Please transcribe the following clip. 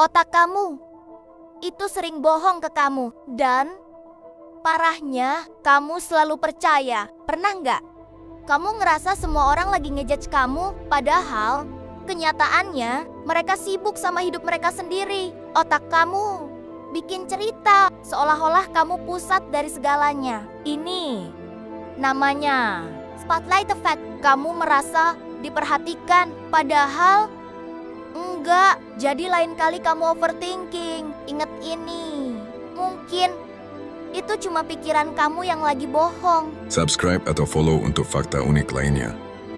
Otak kamu itu sering bohong ke kamu. Dan parahnya, kamu selalu percaya. Pernah nggak? Kamu ngerasa semua orang lagi ngejudge kamu, padahal kenyataannya mereka sibuk sama hidup mereka sendiri. Otak kamu bikin cerita seolah-olah kamu pusat dari segalanya. Ini namanya spotlight effect. Kamu merasa diperhatikan, padahal enggak. Jadi lain kali kamu overthinking. Ingat ini, mungkin itu cuma pikiran kamu yang lagi bohong. Subscribe atau follow untuk fakta unik lainnya.